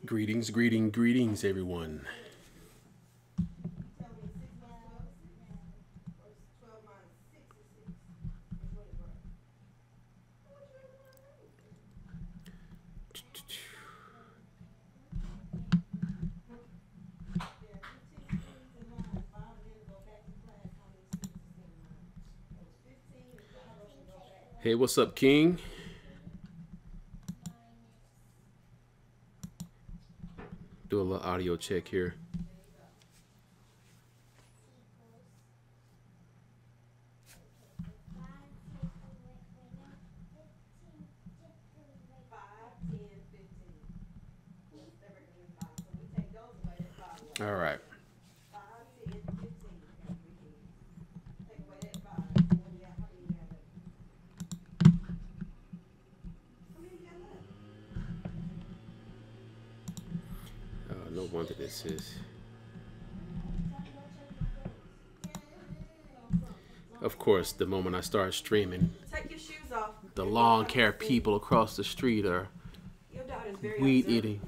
Greetings, greetings, everyone. Hey, what's up, King? Do a little audio check here. All right. No wonder this is. Of course, the moment I start streaming, take your shoes off. The lawn care people across the street are weed eating.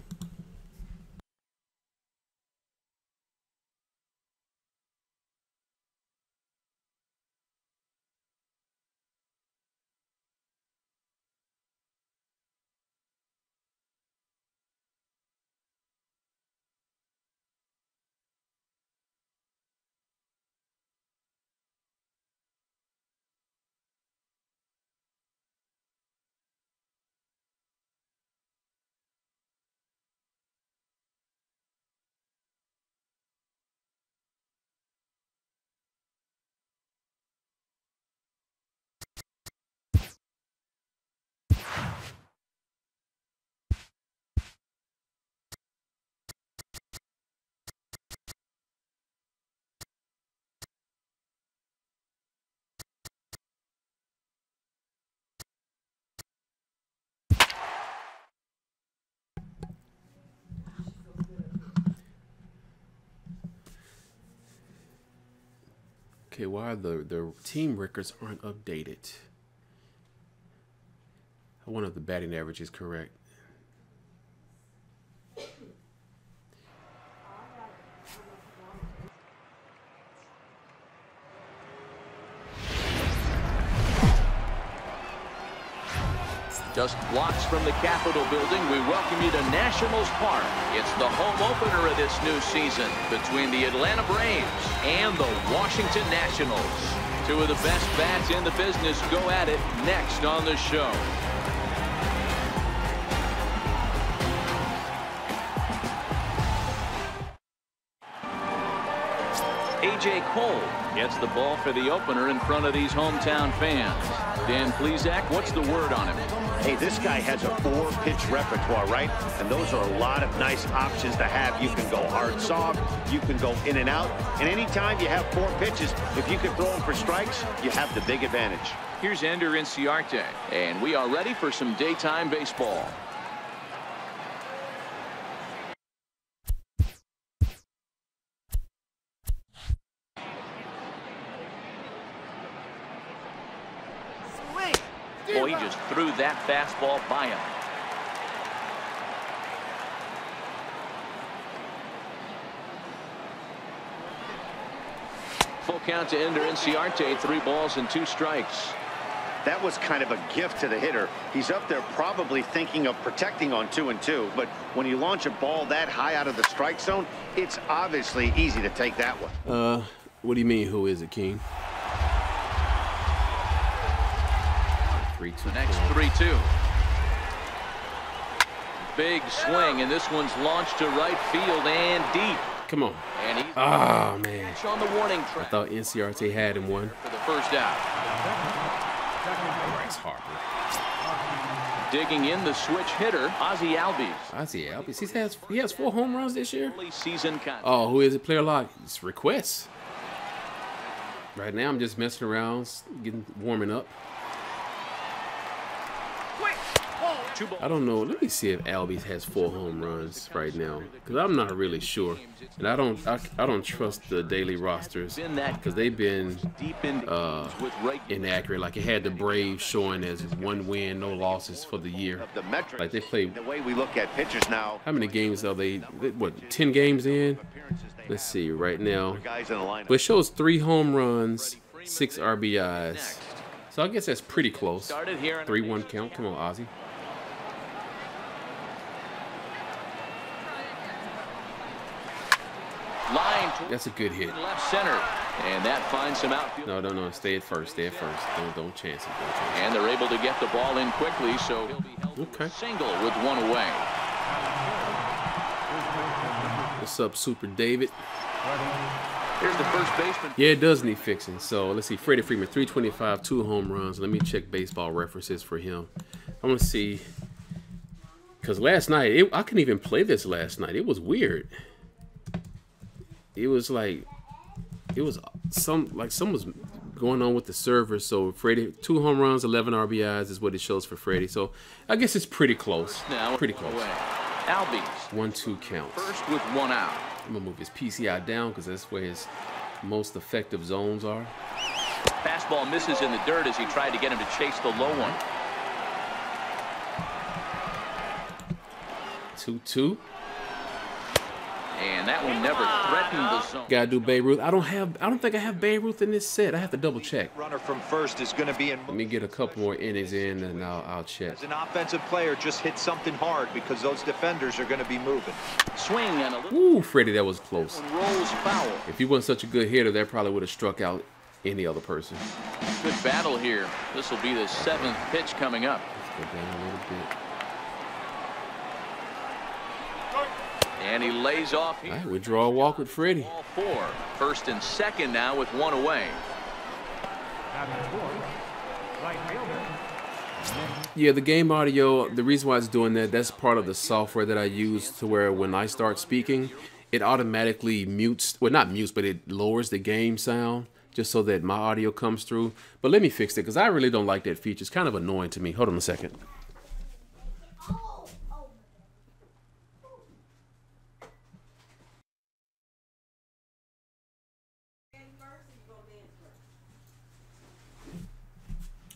Okay, why the team records aren't updated? I wonder if the batting average is correct. Just blocks from the Capitol building, we welcome you to Nationals Park. It's the home opener of this new season between the Atlanta Braves and the Washington Nationals. Two of the best bats in the business go at it next on the show. A.J. Cole gets the ball for the opener in front of these hometown fans. Dan Plesac, what's the word on him? Hey, this guy has a 4-pitch repertoire, right? And those are a lot of nice options to have. You can go hard soft, you can go in and out. And anytime you have 4 pitches, if you can throw them for strikes, you have the big advantage. Here's Ender Inciarte, and we are ready for some daytime baseball. Boy, he just threw that fastball by him. Full count to Ender Inciarte, 3 balls and 2 strikes. That was kind of a gift to the hitter. He's up there probably thinking of protecting on 2-2, but when you launch a ball that high out of the strike zone, it's obviously easy to take that one. What do you mean, who is it, King? 3-2. The next 3-2. Big swing, and this one's launched to right field and deep. Come on. And he's man. on the warning I track. thought NCRT had him one. For the first out. Bryce Harper. Digging in the switch hitter, Ozzie Albies. Ozzie Albies. He has 4 home runs this year. Early season contest. Oh, who is it? Player lock. It's requests. Right now, I'm just messing around, warming up. I don't know. Let me see if Albie has 4 home runs right now, because I'm not really sure, and I don't trust the daily rosters because they've been inaccurate. Like it had the Braves showing as 1 win, no losses for the year. Like they played. The way we look at pitchers now. How many games are they? What, 10 games in? Let's see right now. But it shows 3 home runs, 6 RBIs. So I guess that's pretty close. 3-1 count. Come on, Ozzy. That's a good hit. Left center, and that finds some outfield. No. Stay at first. Stay at first. Don't chance it. And they're able to get the ball in quickly, so he'll be held single with 1 away. What's up, Super David? Here's the first baseman. Yeah, it does need fixing. So let's see. Freddie Freeman, 325, 2 home runs. Let me check baseball references for him. I want to see, because last night I couldn't even play this last night. It was weird. It was like something was going on with the server. So Freddie, 2 home runs, 11 RBIs is what it shows for Freddie. So I guess it's pretty close. Pretty close. Albies. 1-2 count. First with 1 out. I'm gonna move his PCI down because that's where his most effective zones are. Fastball misses in the dirt as he tried to get him to chase the low one. 2-2. And that one never threatened the zone. Gotta do Babe Ruth. I don't think I have Babe Ruth in this set. I have to double check. Runner from first is going to be in. Let me get a couple more innings in, and I'll check. As an offensive player, just hit something hard because those defenders are going to be moving. Swing and a little. Ooh, Freddie, that was close. Rolls foul. If he wasn't such a good hitter, that probably would have struck out any other person. Good battle here. This will be the 7th pitch coming up. Let's go down a little bit. And he lays off here. All right, we draw a walk with Freddie. Ball 4. First and second now with 1 away. Yeah, the game audio, the reason why it's doing that, that's part of the software that I use to where when I start speaking, it automatically mutes, well, not mutes, but it lowers the game sound just so that my audio comes through. But let me fix it because I really don't like that feature. It's kind of annoying to me. Hold on a second.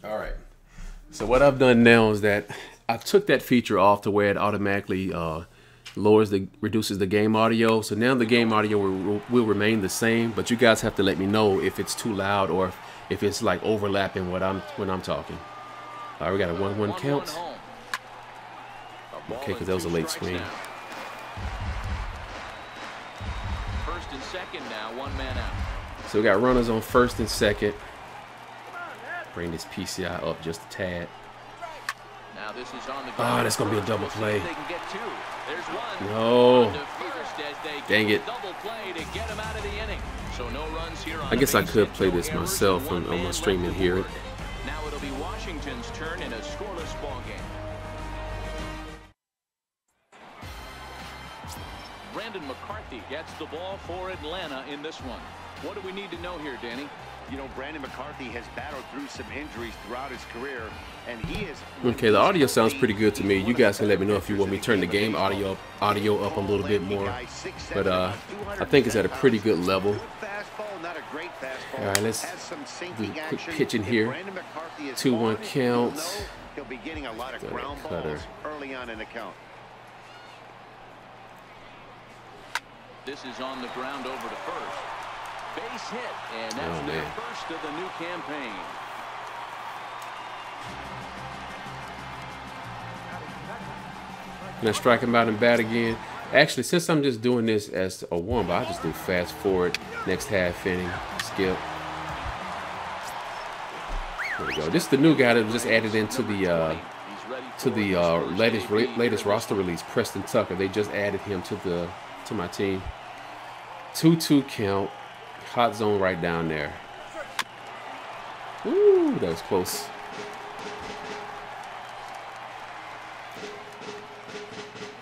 All right, so what I've done now is that I took that feature off to where it automatically reduces the game audio. So now the game audio will remain the same, but you guys have to let me know if it's too loud or if it's like overlapping when I'm talking. All right, we got a 1-1 count. Okay, because that was a late swing. First and second now, 1 man out. So we got runners on first and second. Bring this PCI up just a tad. Now this is on the oh, that's gonna be a double play. They can get 2. There's 1. No. Dang Dang it. Double play to get him out of the inning. So no runs here on I guess I could hit, play no this errors, myself on my stream and hear it. Now it'll be Washington's turn in a scoreless ball game. Brandon McCarthy gets the ball for Atlanta in this one. What do we need to know here, Danny? You know, Brandon McCarthy has battled through some injuries throughout his career, and he is. Okay, the audio sounds pretty good to me. You guys can let me know if you want me to turn the game audio up a little bit more. But I think it's at a pretty good level. All right, let's do a quick pitch in here. 2-1 count. He'll be getting a lot of ground balls early on in the count. This is on the ground over to first. Base hit, and that's their first of the new campaign. Can I strike him out and bat again? Actually, since I'm just doing this as a warm-up, I'll just do fast forward, next half inning, skip. There we go. This is the new guy that was just added into the latest roster release, Preston Tucker. They just added him to my team. 2-2 count. Hot zone right down there. Woo, that was close.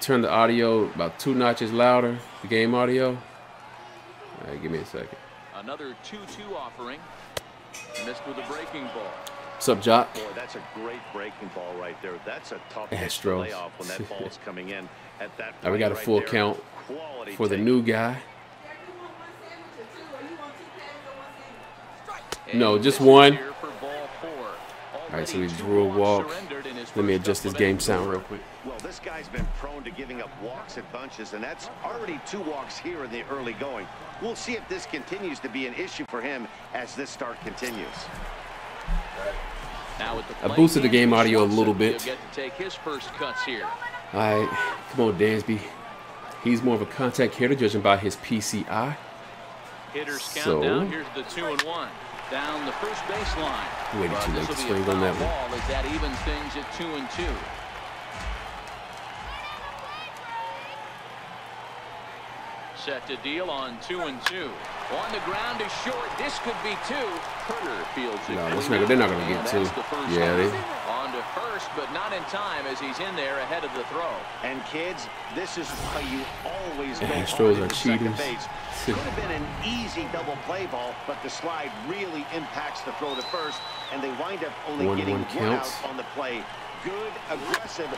Turn the audio about 2 notches louder, the game audio. All right, give me a second. Another 2-2 offering. Missed with a breaking ball. What's up, Jock? Boy, that's a great breaking ball right there. That's a tough pitch to Astros. lay off when that ball's coming in at that point. All right, we got a full count for the new guy. No, just one. All right, so he drew a walk. Let me adjust this game sound real quick. Well, this guy's been prone to giving up walks at bunches, and that's already 2 walks here in the early going. We'll see if this continues to be an issue for him as this start continues. I boosted the game audio a little bit. Get to take his first cuts here. All right, come on, Dansby. He's more of a contact hitter, judging by his PCI. Hitters count down. Here's the 2-1. Down the first baseline. Waited too late to swing on that one. As that evens things at 2-2. Set to deal on 2-2. On the ground is short. This could be 2. Turner fields it. No, they're not going to get 2. Yeah, they. On to first, but not in time as he's in there ahead of the throw. And kids, this is why you always go Astros hard are to second cheaters. base. Could have been an easy double play ball, but the slide really impacts the throw to first, and they wind up only getting 1 out on the play. Good, aggressive,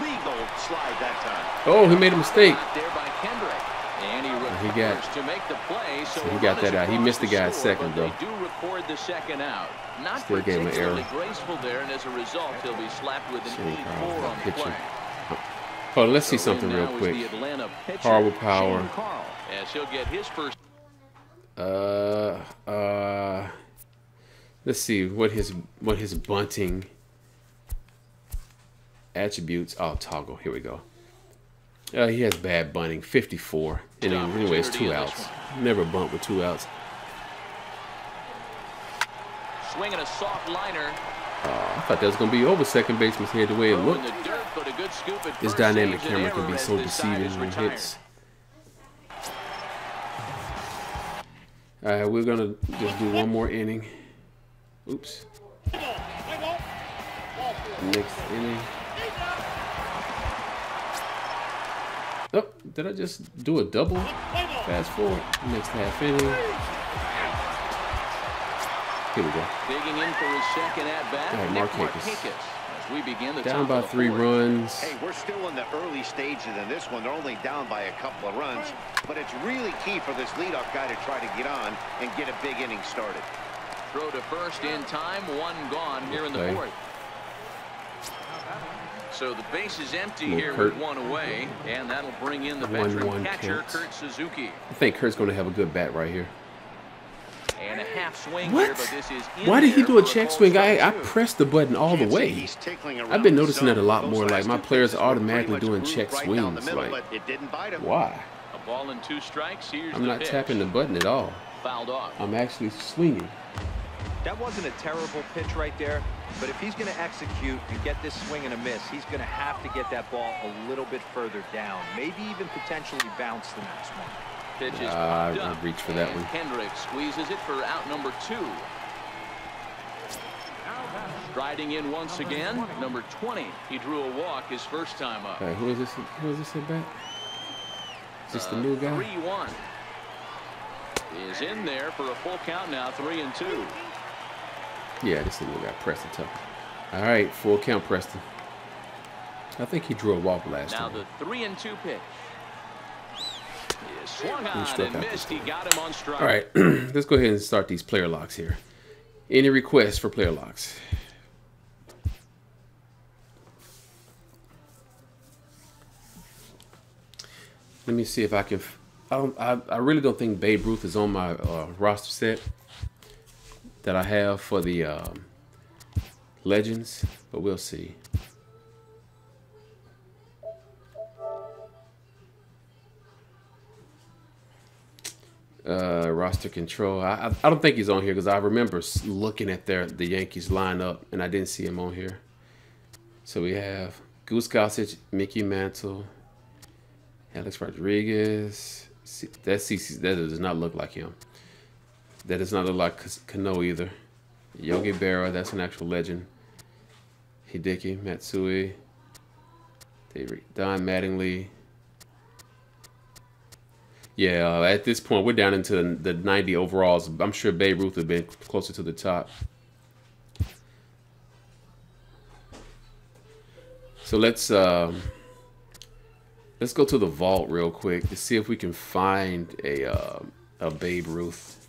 legal slide that time. Oh, he made a mistake. There by Gehrig. And he got to make the play, so he got that out. He missed the guy at second, though. They do record the second out. Not Still gave him an error. particularly graceful there, and as a result, he'll be slapped with an 8-4 on the play. Oh, let's see something real quick. Horrible power. As he'll get his first. Let's see what his bunting attributes. Oh, toggle. Here we go. He has bad bunting, 54. And anyway, it's 2 outs. Never bunt with 2 outs. Swinging a soft liner. I thought that was going to be over second baseman's head the way it looked. This dynamic camera can be so deceiving when it hits. All right, we're going to just do one more inning. Oops. Next inning. Oh, did I just do a double? Fast forward. Next half inning. Here we go. Digging in for his second at bat. All right, Marquez. As we begin the down by 3 runs. Hey, we're still in the early stages in this one. They're only down by a couple of runs, but it's really key for this leadoff guy to try to get on and get a big inning started. Throw to first in time. 1 gone here in the 4th. So the base is empty here with 1 away, and that'll bring in the veteran catcher, Kurt Suzuki. I think Kurt's going to have a good bat right here. And a half swing what? Here, but this is why did he do a check swing? I pressed the button all the way. I've been noticing that a lot more. Like, my players are automatically doing check swings. Like, why? A ball and 2 strikes. Here's I'm not tapping the button at all. Fouled off. I'm actually swinging. That wasn't a terrible pitch right there, but if he's going to execute and get this swing and a miss, he's going to have to get that ball a little bit further down, maybe even potentially bounce the next one. Pitches I reached for that one. Gehrig squeezes it for out number 2. Striding in once again, number 20. He drew a walk his first time up. All right, who is this? Who is this at bat? Is this the new guy? 3-1 is in there for a full count now. 3-2. Yeah, this is the new guy, Preston Tucker. All right, full count, Preston. I think he drew a walk last time. Now the 3-2 pitch. He swung on and missed. He got him on strike. All right, let's go ahead and start these player locks here. Any requests for player locks? Let me see if I can. I really don't think Babe Ruth is on my roster set that I have for the Legends, but we'll see. Roster control. I don't think he's on here because I remember looking at the Yankees lineup and I didn't see him on here. So we have Goose, Gossage, Mickey Mantle, Alex Rodriguez. That does not look like him. That does not look like Cano either. Yogi Berra, that's an actual legend. Hideki Matsui, Don Mattingly. Yeah, at this point, we're down into the 90 overalls. I'm sure Babe Ruth would have been closer to the top. So let's go to the vault real quick to see if we can find a Babe Ruth.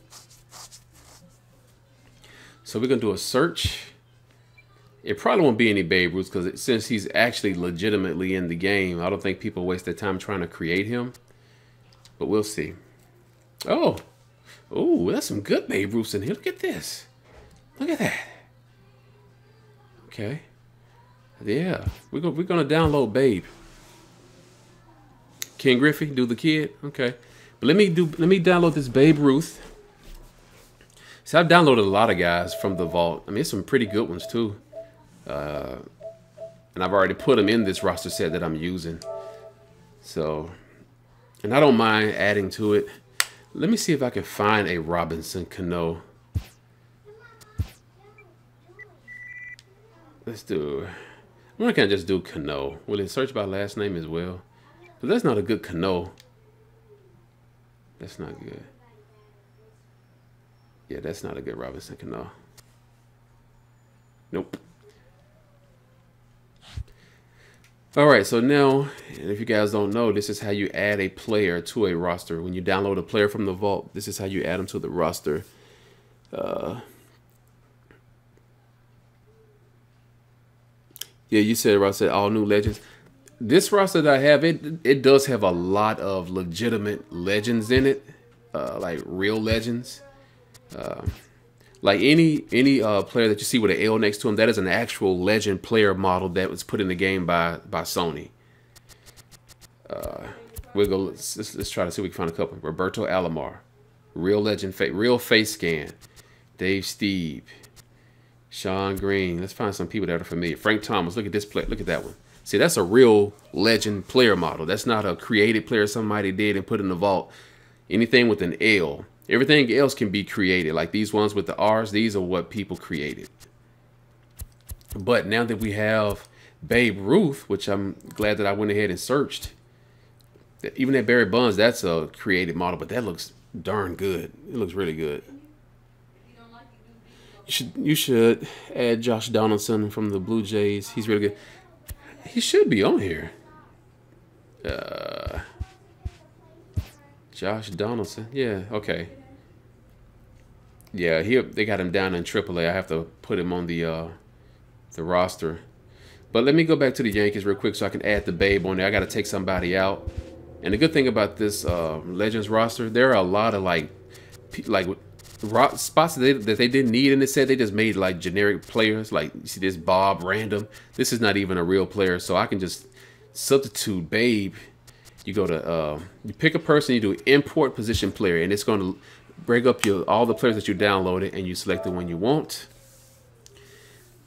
So we're gonna do a search. It probably won't be any Babe Ruth because since he's actually legitimately in the game, I don't think people waste their time trying to create him. But we'll see. Oh, that's some good Babe Ruths in here. Look at this. Look at that. Okay. Yeah, we're gonna download Babe. Ken Griffey, do the kid. Okay, but let me download this Babe Ruth. See, I've downloaded a lot of guys from the vault. I mean, it's some pretty good ones too. And I've already put them in this roster set that I'm using. So, and I don't mind adding to it. Let me see if I can find a Robinson Cano. Let's do. I'm gonna kind of just do Cano. Will it search by last name as well? But that's not a good Cano. That's not good. Yeah, that's not a good Robinson Cano. Nope. All right, so now, and if you guys don't know, this is how you add a player to a roster. When you download a player from the vault, this is how you add them to the roster. Yeah, you said, Ross said all new legends. This roster that I have, it does have a lot of legitimate legends in it, like real legends. Like any player that you see with an L next to him, that is an actual legend player model that was put in the game by Sony. We'll go. Let's try to see if we can find a couple. Roberto Alomar, real legend, real face scan. Dave Steve, Sean Green. Let's find some people that are familiar. Frank Thomas. Look at this play. Look at that one. See, that's a real legend player model. That's not a created player somebody did and put in the vault. Anything with an L. Everything else can be created. Like these ones with the R's, these are what people created. But now that we have Babe Ruth, which I'm glad that I went ahead and searched. Even that Barry Bonds, that's a created model, but that looks darn good. It looks really good. You should add Josh Donaldson from the Blue Jays. He's really good. He should be on here. Josh Donaldson. Yeah, okay. Yeah, they got him down in AAA. I have to put him on the roster. But let me go back to the Yankees real quick so I can add the Babe on there. I got to take somebody out. And the good thing about this Legends roster, there are a lot of like spots that they didn't need in the set. They just made like generic players. Like you see this Bob random. This is not even a real player, so I can just substitute Babe. You go to you pick a person, you do import position player, and it's going to bring up all the players that you downloaded, and you select the one you want.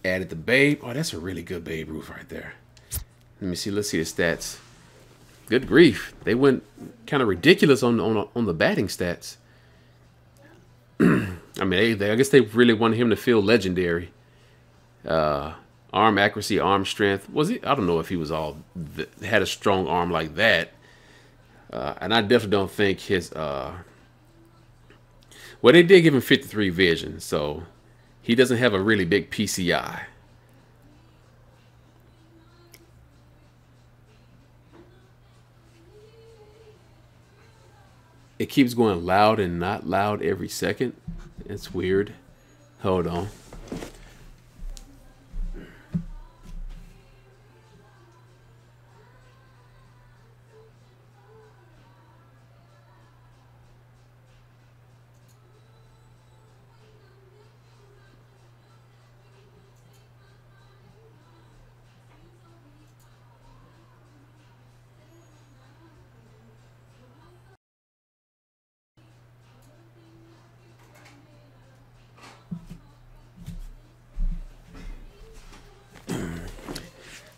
Added the Babe. Oh, that's a really good Babe Ruth right there. Let me see. Let's see the stats. Good grief, they went kind of ridiculous on the batting stats. I mean, I guess they really wanted him to feel legendary. Arm accuracy, arm strength. Was he? I don't know if he was had a strong arm like that. And I definitely don't think his. Well, they did give him 53 vision, so he doesn't have a really big PCI. It keeps going loud and not loud every second. It's weird. Hold on.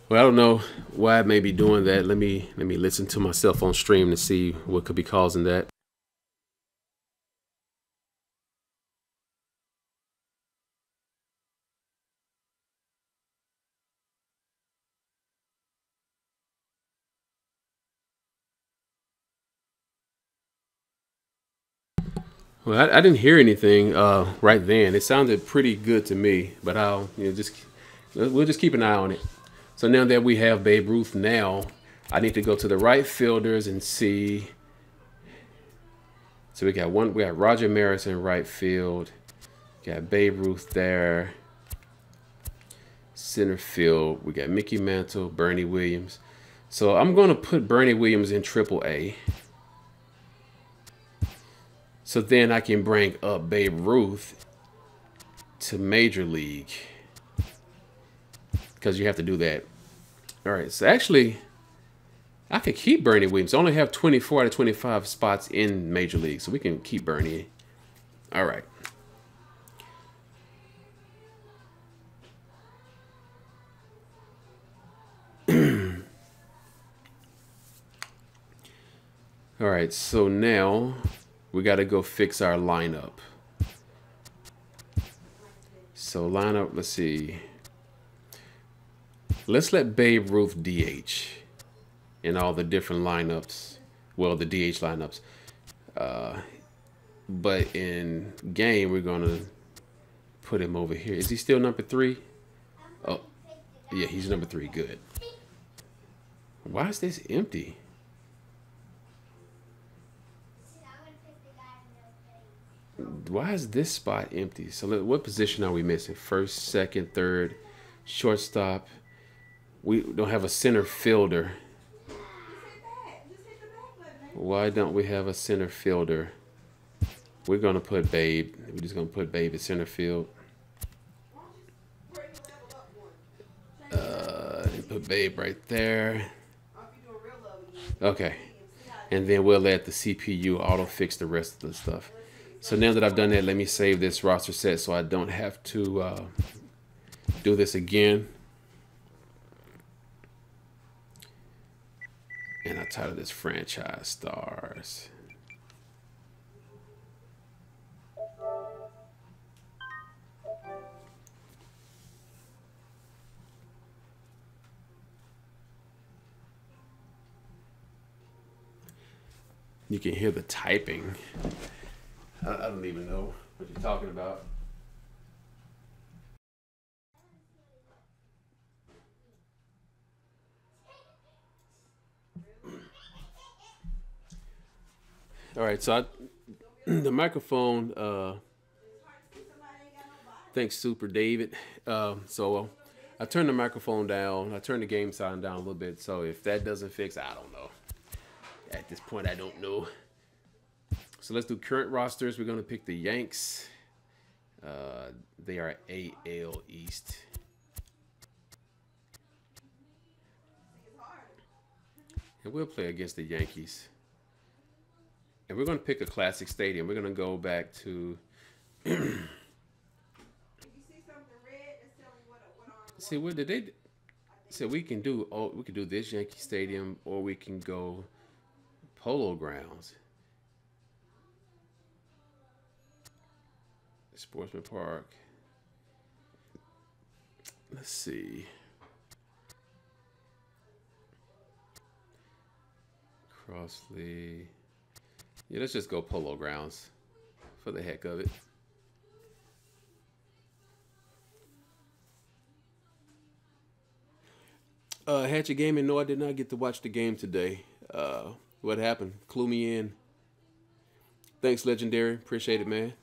Well, I don't know why I may be doing that. Let me listen to myself on stream to see what could be causing that. Well, I didn't hear anything right then. It sounded pretty good to me, but we'll just keep an eye on it. So now that we have Babe Ruth, now I need to go to the right fielders and see. So we got Roger Maris in right field. Got Babe Ruth there. Center field, we got Mickey Mantle, Bernie Williams. So I'm going to put Bernie Williams in AAA. So then I can bring up Babe Ruth to Major League. Because you have to do that. All right, so actually, I could keep Bernie Williams. I only have 24 out of 25 spots in Major League, so we can keep Bernie. All right. All right, so now we got to go fix our lineup. So lineup, let's see. Let's let Babe Ruth DH in all the different lineups. Well, the DH lineups. But in game, we're going to put him over here. Is he still number 3? Oh, yeah, he's number 3. Good. Why is this empty? Why is this spot empty? So what position are we missing? First, second, third, shortstop. We don't have a center fielder. Why don't we have a center fielder? We're going to put Babe. We're just going to put Babe at center field. Put Babe right there. Okay. And then we'll let the CPU auto fix the rest of the stuff. So now that I've done that, let me save this roster set so I don't have to do this again. And I title this Franchise Stars. You can hear the typing. I don't even know what you're talking about. All right, so the microphone, thanks, Super David. So I turned the microphone down. I turned the game sound down a little bit. So if that doesn't fix, I don't know. At this point, I don't know. So let's do current rosters. We're going to pick the Yanks. They are AL East. And we'll play against the Yankees. And we're going to pick a classic stadium. We're going to go back to... See, what did they... So we can do... Oh, we can do this Yankee Stadium, or we can go Polo Grounds. Sportsman Park. Let's see. Crossley. Yeah, let's just go Polo Grounds for the heck of it. Hatchet Gaming, no, I did not get to watch the game today. What happened? Clue me in. Thanks, Legendary. Appreciate it, man.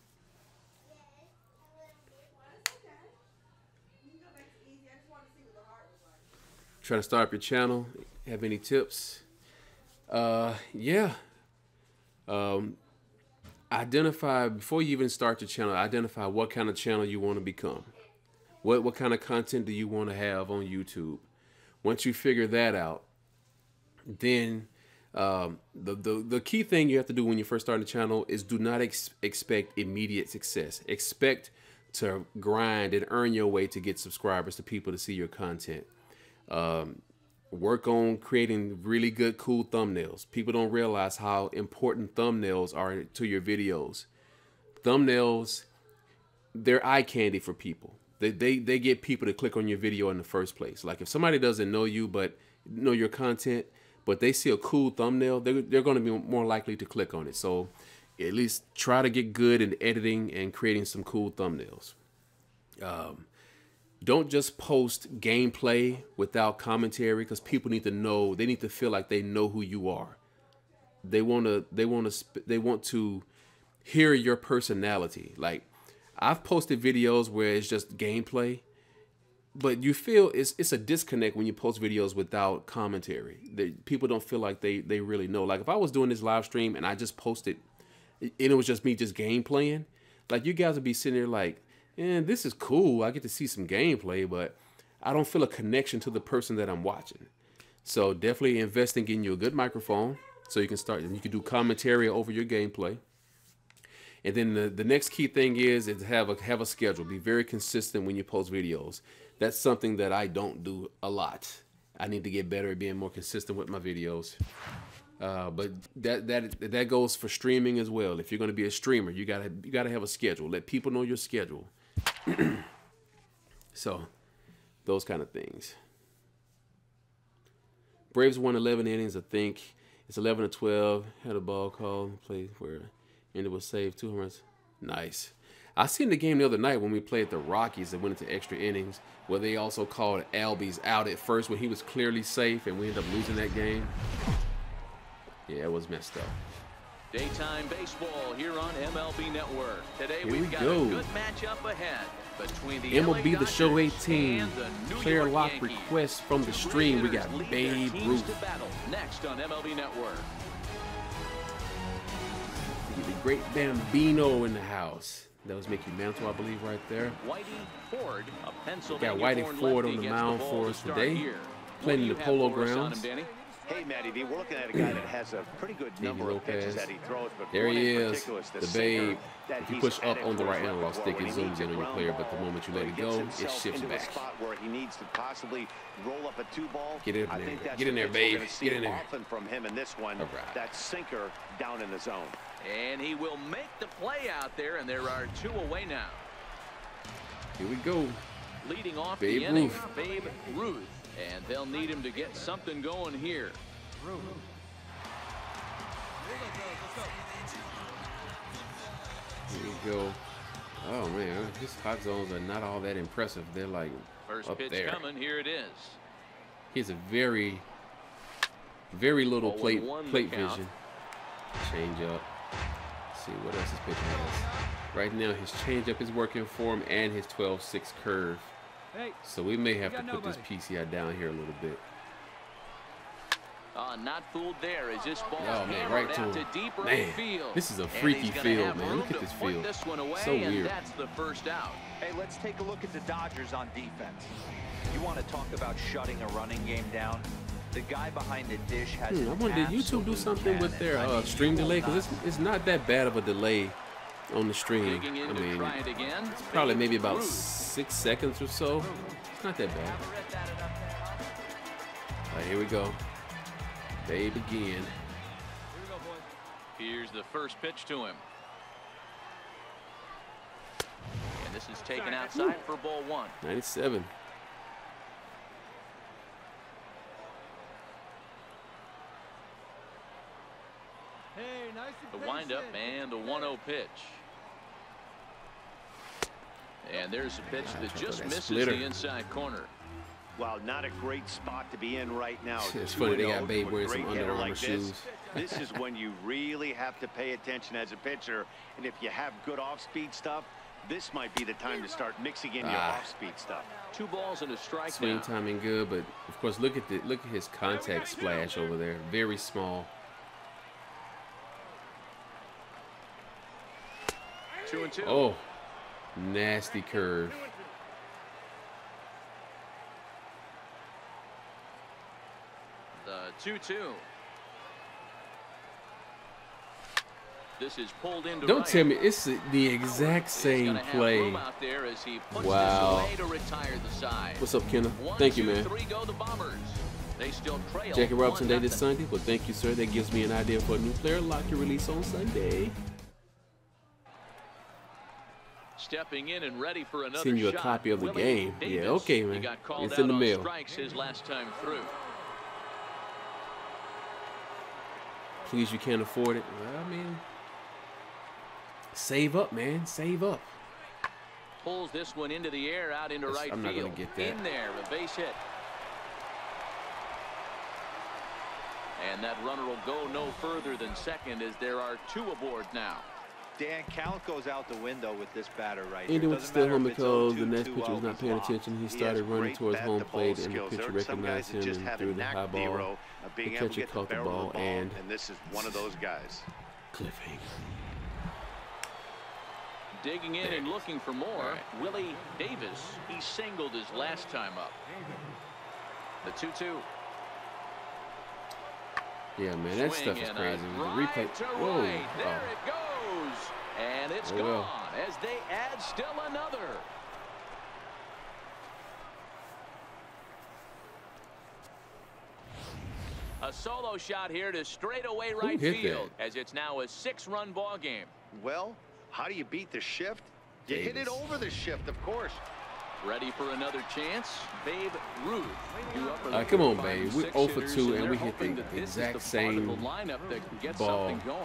Trying to start up your channel. Have any tips? Yeah. Identify, before you even start your channel, identify what kind of channel you want to become. What kind of content do you want to have on YouTube? Once you figure that out, then the key thing you have to do when you first start a channel is do not expect immediate success. Expect to grind and earn your way to get subscribers, to people to see your content. Work on creating really good, cool thumbnails. People don't realize how important thumbnails are to your videos. Thumbnails, they're eye candy for people. They get people to click on your video in the first place. Like if somebody doesn't know you but know your content, but they see a cool thumbnail, they're going to be more likely to click on it. So at least try to get good in editing and creating some cool thumbnails. don't just post gameplay without commentary, because people need to know. They need to feel like they know who you are. They want to hear your personality. Like, I've posted videos where it's just gameplay, but you feel it's a disconnect when you post videos without commentary. People don't feel like they really know. Like, if I was doing this live stream and I just posted, and it was just me just game playing, like, you guys would be sitting there like, this is cool. I get to see some gameplay, but I don't feel a connection to the person that I'm watching. So definitely invest in getting you a good microphone so you can start, and you can do commentary over your gameplay. And then the next key thing is have a schedule. Be very consistent when you post videos. That's something that I don't do a lot. I need to get better at being more consistent with my videos. But that goes for streaming as well. If you're going to be a streamer, you gotta have a schedule. Let people know your schedule. So, those kind of things. Braves won 11 innings, I think. It's 11-12. Had a ball called. Played where ended was saved 2 runs. Nice. I seen the game the other night when we played the Rockies that went into extra innings, where they also called Albies out at first when he was clearly safe, and we ended up losing that game. Yeah, it was messed up. Daytime baseball here on MLB Network. Today we've got a good matchup ahead between the MLB The Show 18 and the New player York lock Yankees. request from the stream. We got Babe Ruth. Next on MLB Network. The great Bambino in the house. That was Mickey Mantle, I believe, right there. Whitey Ford, a Pennsylvania Got Whitey Ford on the mound for us today. Playing in the Polo Grounds. Hey, Matty V, we're looking at a guy that has a pretty good number of pitches that he throws. But there he in is, the the Babe. If you push up on the right analog stick, it zooms in on your player, but the moment you let it go, it shifts back. Where he needs to possibly roll up a 2-ball. Get in there. Get in there, Babe. Get in there. Often from him in this one, that sinker down in the zone. And he will make the play out there, and there are 2 away now. Here we go. Leading off Babe the inning, Ruth. Babe Ruth. And they'll need him to get something going here. Here we go. Oh, man. His hot zones are not all that impressive. They're like First up pitch there. coming. Here it is. He has a very little plate 0-1 vision. Change up. See what else his pitcher has. Right now, his changeup is working for him, and his 12-6 curve. So we may have to put this PCI down here a little bit. Not fooled there as this ball man, right to him. deep right Man, field. this is a freaky field, man. Look at this field. This one away, So weird. And that's the first out. Hey, let's take a look at the Dodgers on defense. You want to talk about shutting a running game down? The guy behind the dish has I wonder, did YouTube do something with their stream delay? Because it's not that bad of a delay on the stream. I mean, it's probably maybe about 6 seconds or so. It's not that bad. All right, here we go. Babe again. Here's the first pitch to him. And this is taken outside for ball 1. 97. The windup and the 1-0 pitch. And there's a pitch that just misses the inside corner. Well, not a great spot to be in right now. It's funny they got Babe wearing some Under Armour shoes. This is when you really have to pay attention as a pitcher. And if you have good off-speed stuff, this might be the time to start mixing in your off-speed stuff. 2 balls and a strike Swing now. timing good, but of course look at his contact splash over there. Very small. 2-2. Oh, nasty curve. The 2-2. This is pulled into Don't right. tell me it's the exact same play. Wow. What's up, Kenna? Thank you, man. Jackie Robinson Day this Sunday. Well, thank you, sir. That gives me an idea for a new player lock to release on Sunday. Stepping in and ready for another Send you a shot. copy of the Willie game. Davis. Yeah, okay, He man. got called It's out in the on mail. strikes his last time through. Please, you can't afford it. Well, I mean, save up, man. Save up. Pulls this one into the air, out into right I'm field. not gonna get that. In there, a base hit. And that runner will go no further than second as there are 2 aboard now. Dan, count goes out the window with this batter right here. Ending with the steal home because the next 2-2, pitcher was not paying attention. He started running towards home plate, and the pitcher recognized him and threw the high ball. The catcher caught the ball, and this is one of those guys. Cliffhanger. Digging in and looking for more, Willie Davis. He singled his last time up. The 2-2. Yeah, man, that stuff is crazy. The replay. Whoa. There it goes. And it's gone as they add still another. A solo shot here to straightaway right field as it's now a 6-run ball game. Well, how do you beat the shift? You hit it over the shift, of course. Ready for another chance? Babe Ruth. Come on, babe. We're 0 for 2, and we hit the exact same ball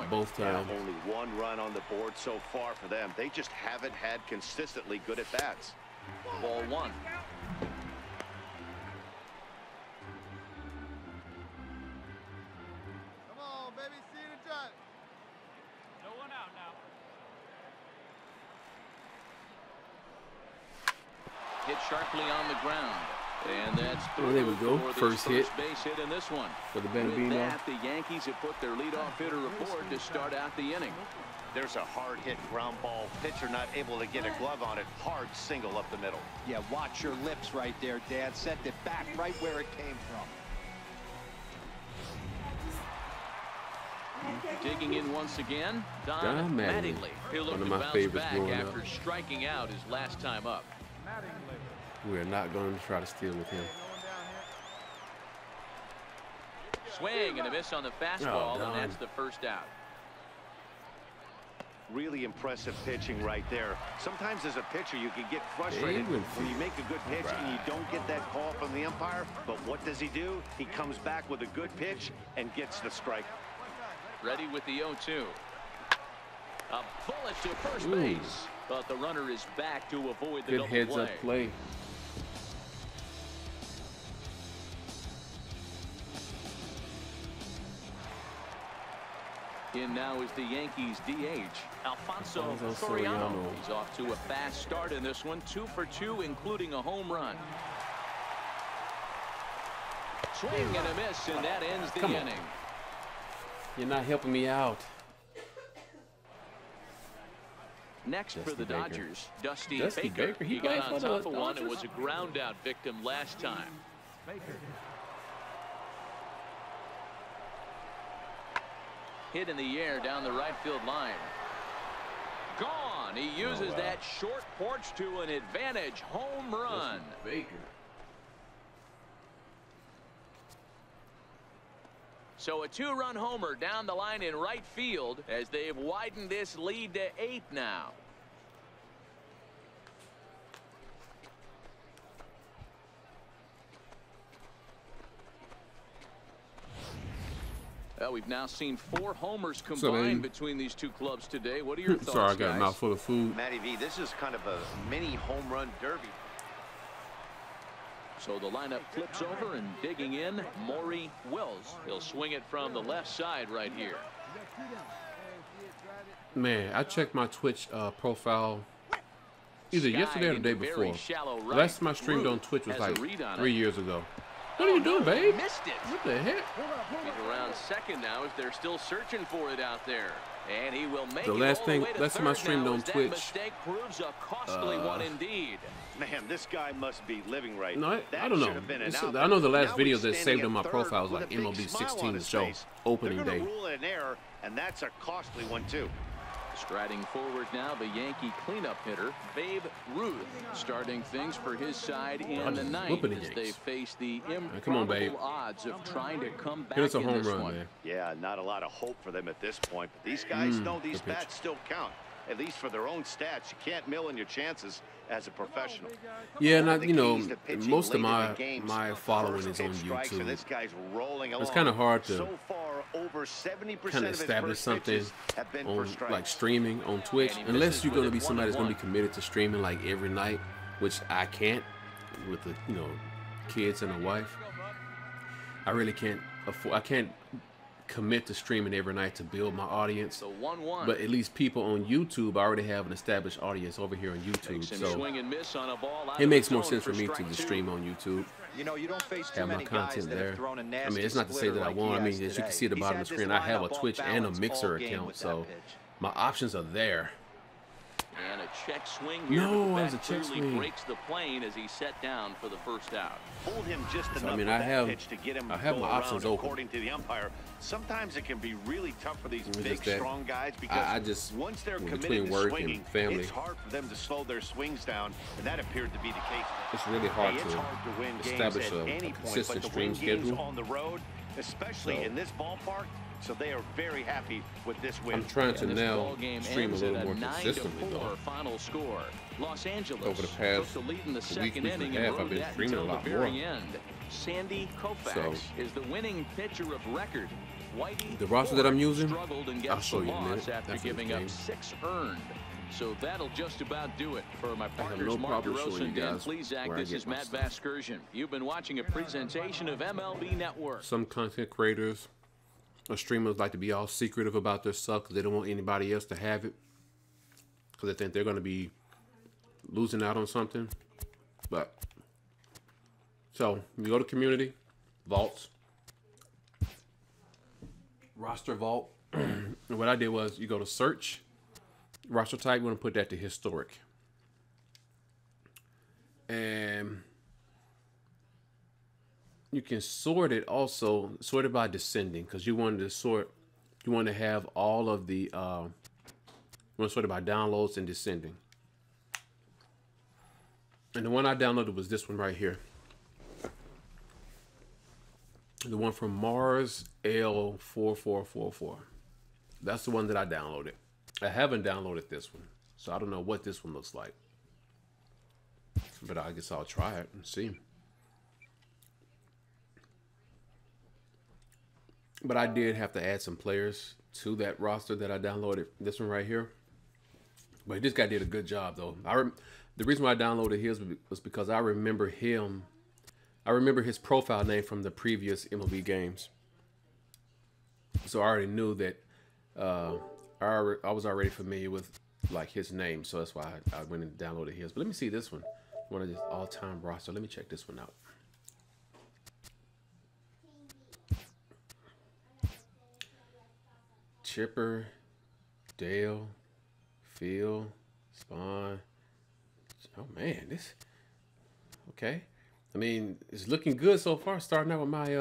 both times. Yeah, only 1 run on the board so far for them. They just haven't had consistently good at-bats. Ball 1. Come on, baby. See the shot. No one out now. Hit sharply on the ground. And that's through. There we go. First hit. Base hit in this one. For the With that, the Yankees have put their leadoff hitter aboard to start out the inning. There's a hard hit ground ball. Pitcher not able to get a glove on it. Hard single up the middle. Yeah, watch your lips right there, Dad. Sent it back right where it came from. Digging in once again, Don Mattingly. He'll look One of to my bounce favorites back growing after up. striking out his last time up. We're not going to try to steal with him. Swing and a miss on the fastball, and that's the first out. Really impressive pitching right there. Sometimes as a pitcher you can get frustrated when you make a good pitch and you don't get that call from the umpire. But what does he do? He comes back with a good pitch and gets the strike. Ready with the 0-2. A bullet to first base, but the runner is back to avoid the double play. Good heads-up play. In now is the Yankees DH, Alfonso Soriano. He's off to a fast start in this one, 2 for 2, including a home run. Swing and a miss, and that ends the inning. You're not helping me out. Next for the Dodgers, Dusty Baker. He got on top of one and was a ground out victim last time. Hit in the air down the right field line. Gone. He uses that short porch to an advantage home run. Baker. So a 2-run homer down the line in right field as they've widened this lead to 8 now. Well, we've now seen 4 homers combined between these two clubs today. What are your thoughts, Sorry, I got a mouthful of food. Matty V, this is kind of a mini home run derby. So the lineup flips over, and digging in, Maury Wills. He'll swing it from the left side right here. Man, I checked my Twitch profile either yesterday or the day before. Last time I streamed on Twitch was like 3 years ago. What are you doing, babe? Missed it. What the heck? He's around second now as they're still searching for it out there. And he will make the last time I streamed on Twitch. Mistake proves a costly one indeed. Man, this guy must be living right. No, I don't know. I know the last video that saved on my profile was like MLB 16 show opening day. Rule an error, and that's a costly one too. Striding forward now, the Yankee cleanup hitter, Babe Ruth, starting things for his side in the ninth as they face the improbable odds of trying to come back in this one. Yeah, not a lot of hope for them at this point, but these guys know these bats still count. at least for their own stats. You can't mill in your chances as a professional. Yeah, and you know, most of my following is on YouTube. This guy's rolling it's kind of hard to so far, over 70% kind of of his establish first something pitches have been on for strikes. like streaming on Twitch, unless you're going to be somebody that's going to be committed to streaming like every night, which I can't with the kids and a wife. I really can't afford. I can't commit to streaming every night to build my audience. So 1-1. But at least people on YouTube already have an established audience over here on YouTube, so it makes more sense for me to just stream on YouTube. You know, you don't face too Have my many guys content that there. have thrown a I nasty mean, it's not to say splitter that I like won't. I he mean, has as you can today. see at the bottom of He's the had screen, this I have a lineup Twitch off and a balance Mixer all game account, with so that pitch. my options are there. And a check swing here. No, but it was a that check clearly swing. breaks the plane as he set down for the first out. Pulled him just So, enough I mean, with I that have- pitch to get him I have to my go options around, open. according to the umpire. Sometimes it can be really tough for these It's big, just that strong guys because I just, once they're between committed to work swinging, and family, it's hard for them to slow their swings down, and that appeared to be the case. it's really hard Hey, it's to hard to win games establish at a any point, consistent but to stream win games schedule. on the road, especially So- in this ballpark, so they are very happy with this win. I'm trying to And this now ball game stream a ends little at more 9-4 consistently, though. final score. Los Angeles Over the past took the lead in the week second and a inning half, and I've rode been that streaming a until lot the very more. end. Sandy Koufax So, is the winning pitcher of record. Whitey the roster that I'm Ford using, struggled and I'll gets show the you in a loss minute after after this giving up game. 6 earned. So that'll just about do it for my partners, no Mark problem showing DeRosa you and Dan guys Plesac. where I This get is my Matt stuff. Vasgersian. You've been watching a presentation of MLB Network. Some content creators or streamers like to be all secretive about their stuff because they don't want anybody else to have it because they think they're going to be losing out on something. But so you go to community, vaults, roster vault. And what I did was you go to search, roster type, you want to put that to historic. And you can sort it also, sort it by descending, because you wanted to sort, you want to have all of the, you want to sort it by downloads and descending. And the one I downloaded was this one right here. The one from Mars L4444. That's the one that I downloaded. I haven't downloaded this one, so I don't know what this one looks like. But I guess I'll try it and see. But I did have to add some players to that roster that I downloaded. This one right here. But this guy did a good job, though. The reason why I downloaded his was because I remember him. I remember his profile name from the previous MLB games. So I already knew that I was already familiar with like his name. So that's why I went and downloaded his. But let me see this one. One of his all-time roster. Let me check this one out. Chipper, Dale, Phil, Spawn. Oh man, this okay. I mean, it's looking good so far. Starting out with my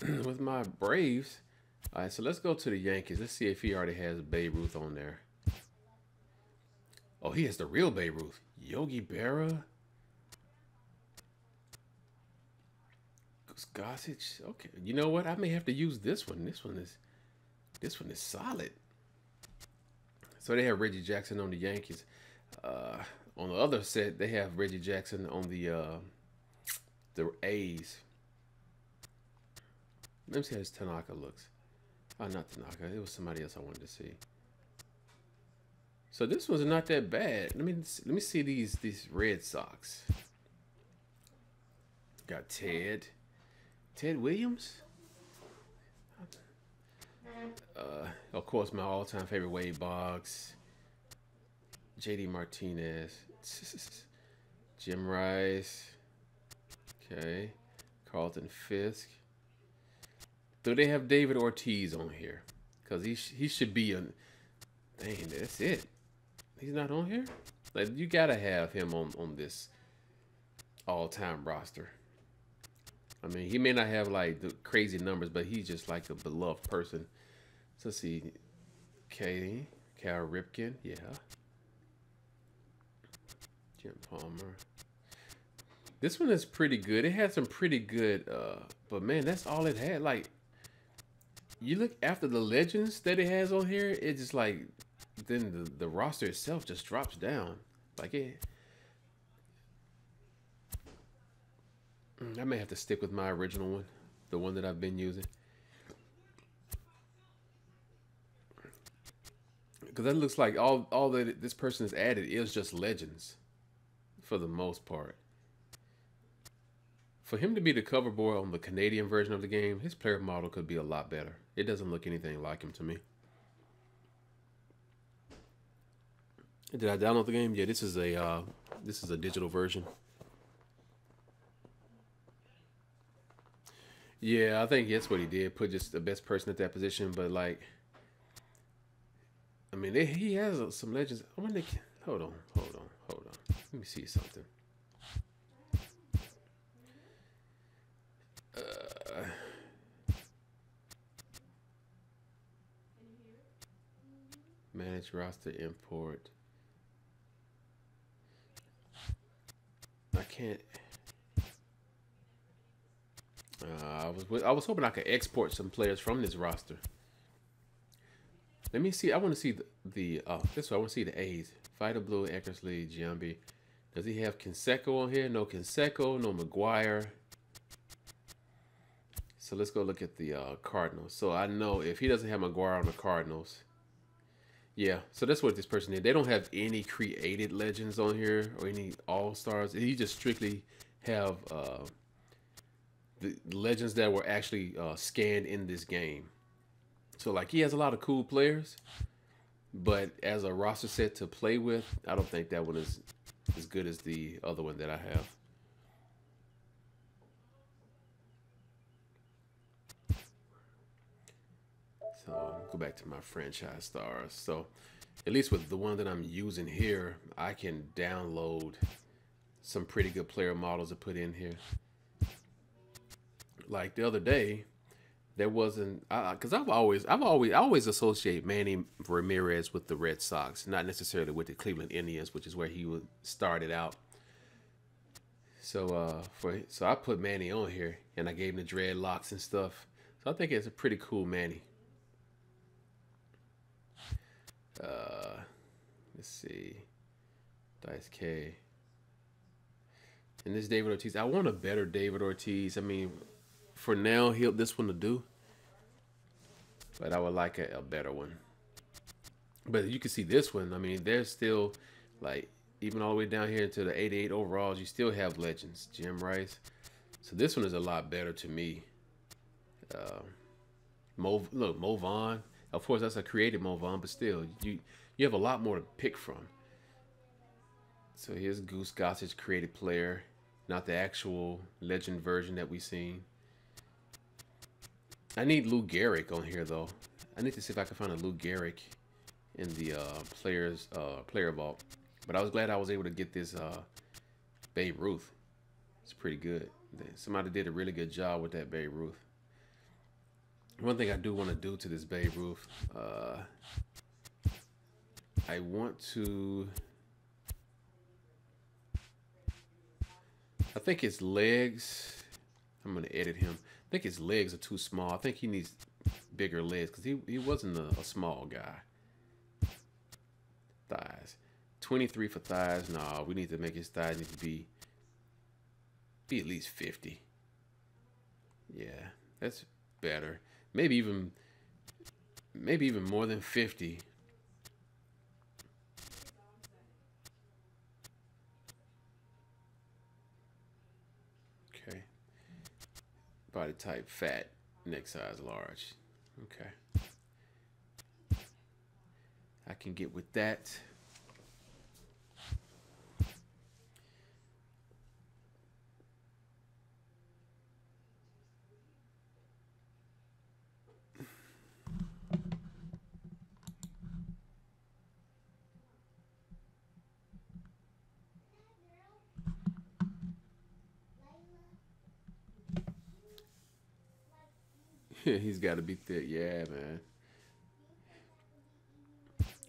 with my Braves. All right, so let's go to the Yankees. Let's see if he already has Babe Ruth on there. Oh, he has the real Babe Ruth. Yogi Berra. Gossage. Okay, you know what? I may have to use this one. This one is solid. So they have Reggie Jackson on the Yankees. On the other set, they have Reggie Jackson on the A's. Let me see how his Tanaka looks. Oh, not Tanaka. It was somebody else I wanted to see. So this one's not that bad. Let me see these Red Sox. Got Ted Williams. Of course, my all-time favorite Wade Boggs. JD Martinez. Jim Rice. Okay. Carlton Fisk. Do they have David Ortiz on here? Because he should be on. Dang, that's it. He's not on here? Like, you gotta have him on this all-time roster. I mean, he may not have like the crazy numbers, but he's just like a beloved person. So let's see. Katie, Cal Ripken, yeah. Jim Palmer. This one is pretty good. It had some pretty good, but man, that's all it had. Like, you look after the legends that it has on here, it's just like then the roster itself just drops down. Like it. I may have to stick with my original one, the one that I've been using. Because that looks like all that this person has added is just legends for the most part. For him to be the cover boy on the Canadian version of the game, his player model could be a lot better. It doesn't look anything like him to me. Did I download the game? Yeah, this is a digital version. Yeah, I think that's what he did. Put just the best person at that position, but like, I mean, he has some legends. I wonder. Hold on. Let me see something. Manage roster import. I can't. I was hoping I could export some players from this roster. Let me see. I want to see this one. I want to see the A's. Fighter Blue, Eckersley, Giambi. Does he have Canseco on here? No Canseco, no Mcgwire. So let's go look at the Cardinals. So I know if he doesn't have Mcgwire on the Cardinals. Yeah, so that's what this person did. They don't have any created legends on here or any all-stars. He just strictly have the legends that were actually scanned in this game. So like he has a lot of cool players, but as a roster set to play with, I don't think that one is as good as the other one that I have. So go back to my franchise stars. So at least with the one that I'm using here, I can download some pretty good player models to put in here. Like the other day, there wasn't, because I always associate Manny Ramirez with the Red Sox, not necessarily with the Cleveland Indians, which is where he started out. So so I put Manny on here, and I gave him the dreadlocks and stuff. So I think it's a pretty cool Manny. Let's see, Dice K. And this David Ortiz, I want a better David Ortiz. I mean, for now, this one to do, but I would like a better one. But you can see this one. I mean, there's still, like, even all the way down here into the 88 overalls, you still have legends. Jim Rice. So this one is a lot better to me. Mo Vaughn. Of course, that's a created Mo Vaughn, but still, you have a lot more to pick from. So here's Goose, Gossage, created player, not the actual legend version that we've seen. I need Lou Gehrig on here though. I need to see if I can find a Lou Gehrig in the player vault. But I was glad I was able to get this Babe Ruth. It's pretty good. Somebody did a really good job with that Babe Ruth. One thing I do want to do to this Babe Ruth, I want to. I think his legs. I'm gonna edit him. I think his legs are too small. I think he needs bigger legs because he wasn't a small guy. Thighs, 23 for thighs. Nah, we need to make his thighs need to be at least 50. Yeah, that's better. Maybe even more than 50. Okay. Body type fat, neck size large. Okay. I can get with that. He's got to be thick, yeah, man.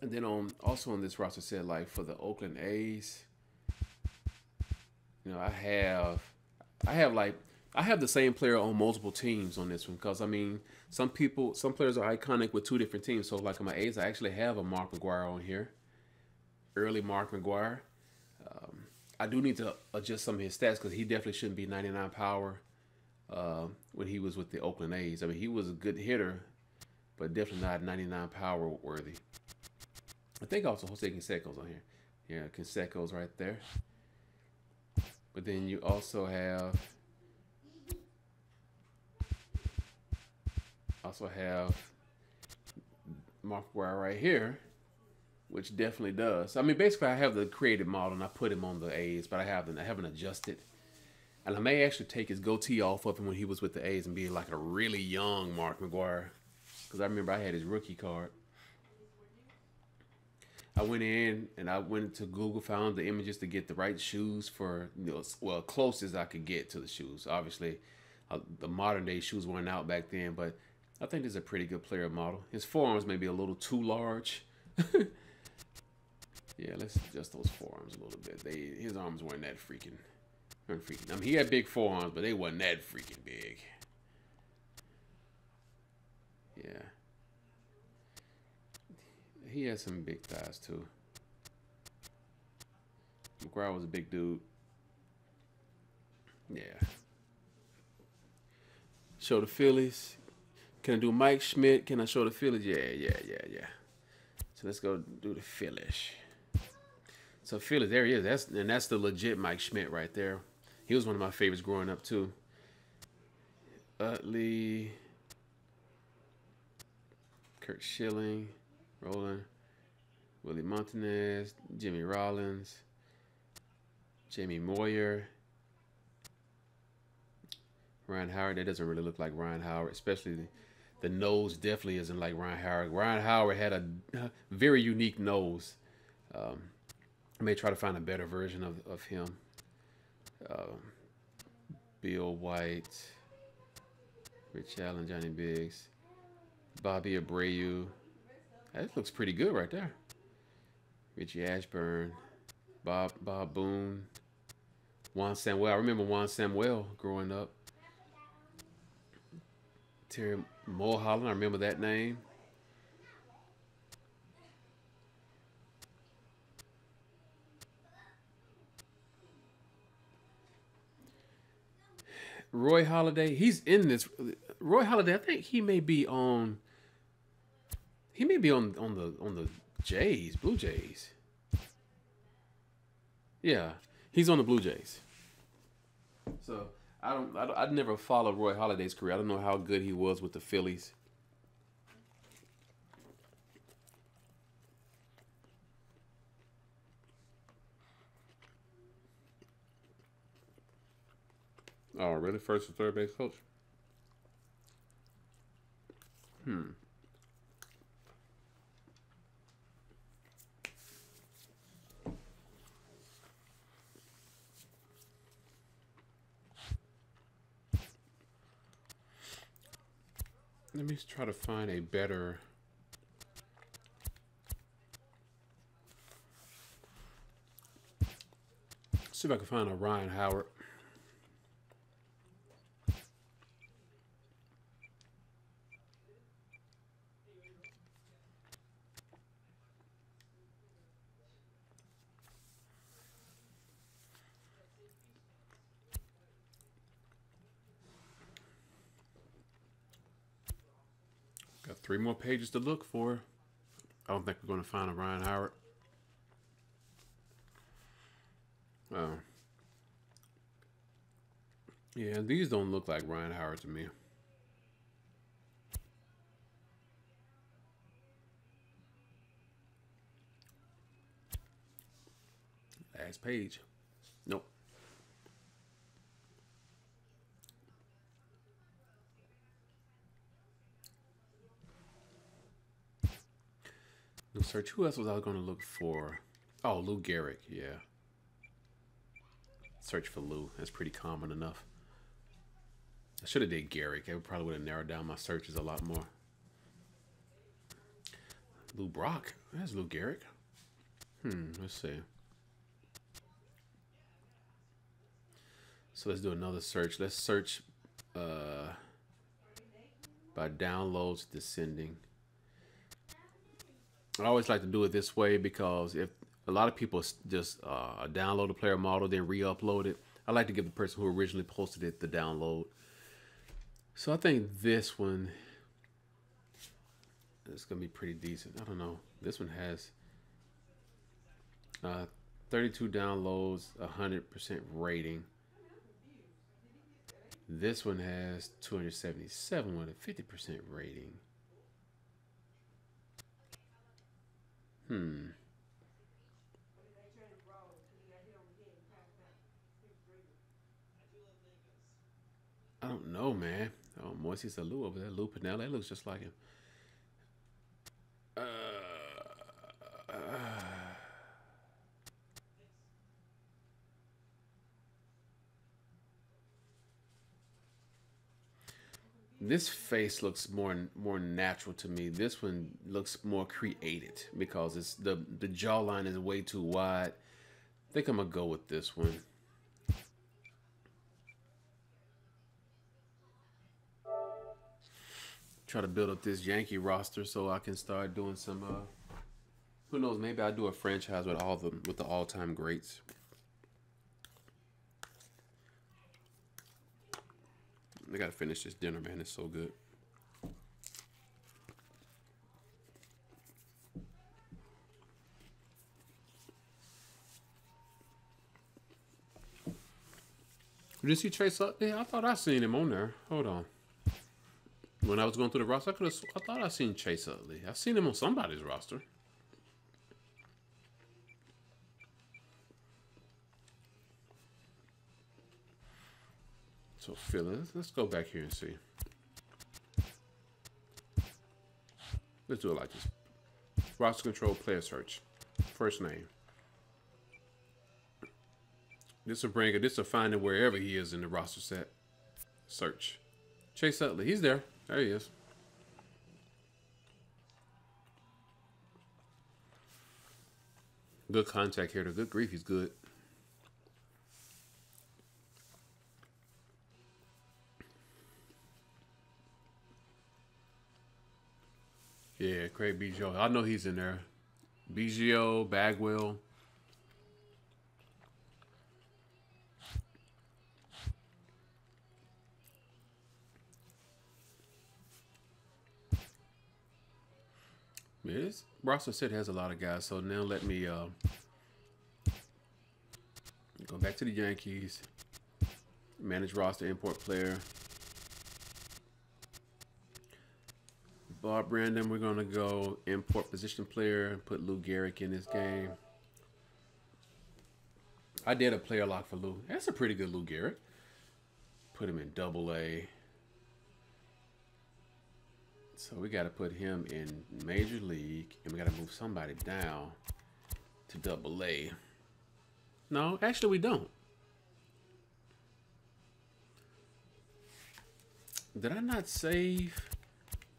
And then also on this roster set, like for the Oakland A's, you know, I have like I have the same player on multiple teams on this one because, I mean, some players are iconic with 2 different teams. So, like on my A's, I actually have a Mark Mcgwire on here. Early Mark Mcgwire. I do need to adjust some of his stats because he definitely shouldn't be 99 power when he was with the Oakland A's. I mean, he was a good hitter, but definitely not 99 power worthy. I think also Jose Canseco's on here. Yeah, Canseco's right there. But then you also have Mark Mcgwire right here, which definitely does. I mean, basically, I have the created model and I put him on the A's, but I haven't adjusted. And I may actually take his goatee off of him when he was with the A's and be like a really young Mark Mcgwire, because I remember I had his rookie card. I went in and I went to Google, found the images to get the right shoes for, well, closest I could get to the shoes. Obviously, the modern day shoes weren't out back then, but I think this is a pretty good player model. His forearms may be a little too large. Yeah, let's adjust those forearms a little bit. His arms weren't that freaking. I mean, he had big forearms, but they weren't that freaking big. Yeah. He has some big thighs too. Mcgwire was a big dude. Yeah. Show the Phillies. Can I do Mike Schmidt? Can I show the Phillies? Yeah. So let's go do the Phillies. So Phillies, there he is. That's the legit Mike Schmidt right there. He was one of my favorites growing up too. Utley, Kurt Schilling, Roland, Willie Montanez, Jimmy Rollins, Jamie Moyer, Ryan Howard. That doesn't really look like Ryan Howard, especially the nose definitely isn't like Ryan Howard. Ryan Howard had a very unique nose. I may try to find a better version of him. Bill White, Rich Allen, Johnny Biggs, Bobby Abreu. That looks pretty good right there. Richie Ashburn, Bob Boone, Juan Samuel. I remember Juan Samuel growing up. Terry Mulholland, I remember that name. Roy Halladay, he's in this. Roy Halladay, I think he may be on. He may be on the Jays, Blue Jays. Yeah, he's on the Blue Jays. So I'd never followed Roy Halladay's career. I don't know how good he was with the Phillies. Oh, really? First or third base coach? Let me try to find a better... See if I can find a Ryan Howard. Got 3 more pages to look for. I don't think we're going to find a Ryan Howard. Oh. Yeah, these don't look like Ryan Howard to me. Last page. Nope. Let's search. Who else was I going to look for? Oh, Lou Gehrig. Yeah. Search for Lou. That's pretty common enough. I should have did Gehrig. I probably would have narrowed down my searches a lot more. Lou Brock. That's Lou Gehrig. Let's see. So let's do another search. Let's search by downloads descending. I always like to do it this way because if a lot of people just download a player model, then re-upload it, I like to give the person who originally posted it the download. So I think this one is going to be pretty decent. I don't know. This one has 32 downloads, 100% rating. This one has 277 with a 50% rating. I don't know, man. Oh, Moises Alou over there. Lou Pinella. That looks just like him. This face looks more natural to me. This one looks more created because it's the jawline is way too wide. I think I'm gonna go with this one. Try to build up this Yankee roster so I can start doing some. Who knows? Maybe I'll do a franchise with the all-time greats. I gotta finish this dinner, man. It's so good. Did you see Trace up? Yeah, I thought I seen him on there. Hold on. When I was going through the roster, I thought I seen Chase Utley. I seen him on somebody's roster. So Philly, let's go back here and see. Let's do it like this. Roster control, player search. First name. This will bring it. This will find him wherever he is in the roster set. Search. Chase Utley. He's there. There he is. Good contact here. Good grief. He's good. Yeah, Craig Biggio. I know he's in there. Biggio, Bagwell. Yeah, this roster set has a lot of guys. So now let me go back to the Yankees. Manage roster, import player. Bob Brandon, we're going to go import position player, put Lou Gehrig in this game. I did a player lock for Lou. That's a pretty good Lou Gehrig. Put him in Double-A. So we got to put him in Major League, and we got to move somebody down to Double-A. No, actually we don't. Did I not save?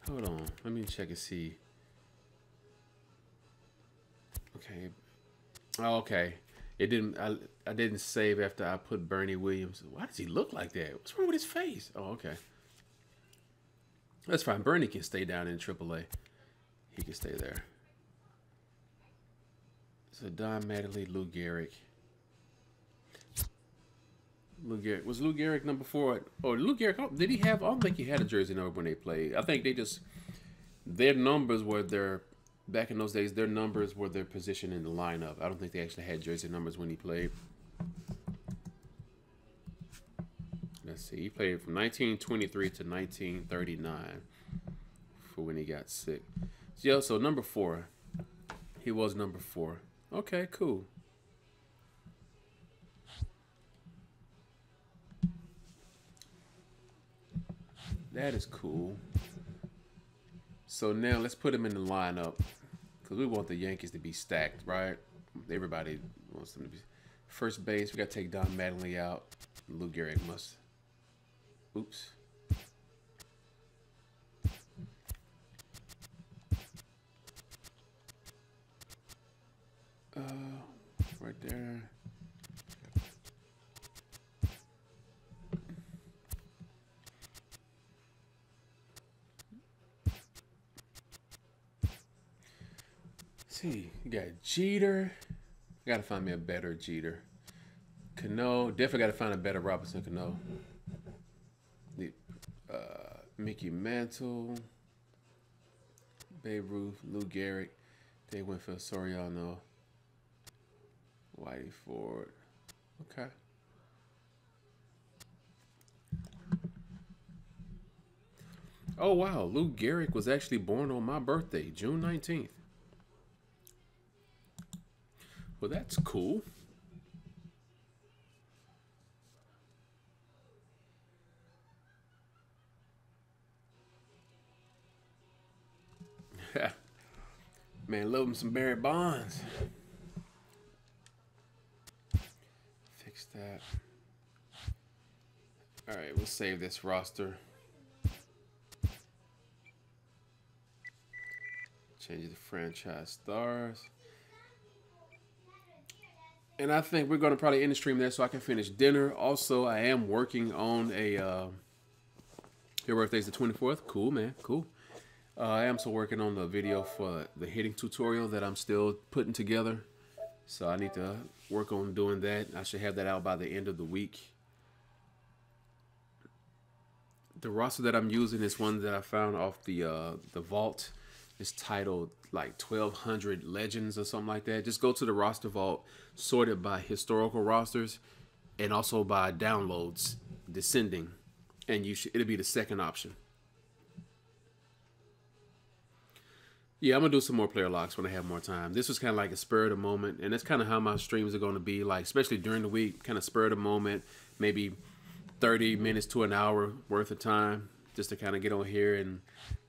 Hold on, let me check and see. Okay. Oh, okay. It didn't. I didn't save after I put Bernie Williams. Why does he look like that? What's wrong with his face? Oh, okay. That's fine. Bernie can stay down in AAA. He can stay there. So Don Mattingly, Lou Gehrig. Lou Gehrig. Was Lou Gehrig number 4? Oh, Lou Gehrig, did he have, I don't think he had a jersey number when they played. I think they just, their numbers were their, back in those days, their numbers were their position in the lineup. I don't think they actually had jersey numbers when he played. Let's see, he played from 1923 to 1939 for when he got sick. Yeah, so number 4. He was number 4. Okay, cool. That is cool. So now let's put him in the lineup because we want the Yankees to be stacked, right? Everybody wants them to be. First base, we got to take Don Mattingly out. Lou Gehrig must. Oops. Right there. see. You got Jeter. Got to find me a better Jeter. Cano. Definitely got to find a better Robinson Cano. The Mickey Mantle. Babe Ruth. Lou Gehrig. They went for Soriano. Whitey Ford. Okay. Oh, wow. Lou Gehrig was actually born on my birthday, June 19th. Well, that's cool. Man, love him some Barry Bonds. Fix that. All right, we'll save this roster. Change the franchise stars. And I think we're going to probably end the stream there so I can finish dinner. Also, I am working on a... your birthday's the 24th. Cool, man. Cool. I am still working on the video for the hitting tutorial that I'm still putting together. So I need to work on doing that. I should have that out by the end of the week. The roster that I'm using is one that I found off the vault. It's titled like 1200 Legends or something like that. Just go to the roster vault, sort it by historical rosters and also by downloads, descending, and it'll be the second option. Yeah, I'm gonna do some more player locks when I have more time. This was kind of like a spur of the moment, and that's kind of how my streams are going to be, like, especially during the week, kind of spur of the moment, maybe 30 minutes to an hour worth of time, just to kind of get on here and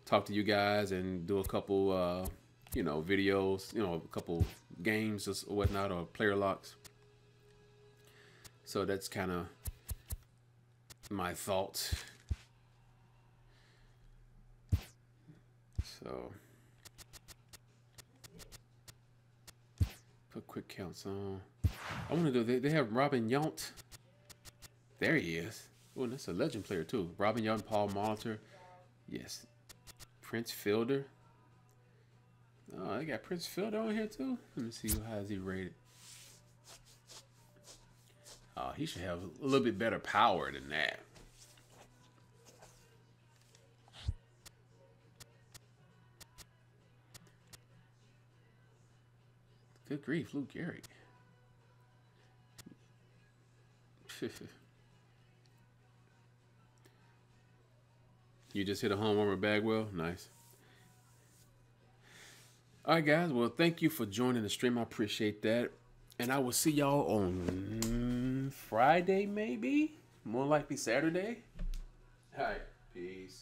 talk to you guys and do a couple, you know, videos, you know, a couple games or whatnot, or player locks. So that's kind of my thoughts. So put quick counts on. I want to do. They have Robin Yount. There he is. Oh, that's a legend player too. Robin Yount, Paul Molitor. Yes. Prince Fielder. Oh, they got Prince Fielder on here too. Let me see, how is he rated? Oh, he should have a little bit better power than that. Good grief, Lou Gehrig. You just hit a home run with Bagwell. Nice. All right, guys. Well, thank you for joining the stream. I appreciate that. And I will see y'all on Friday, maybe. More likely Saturday. All right. Peace.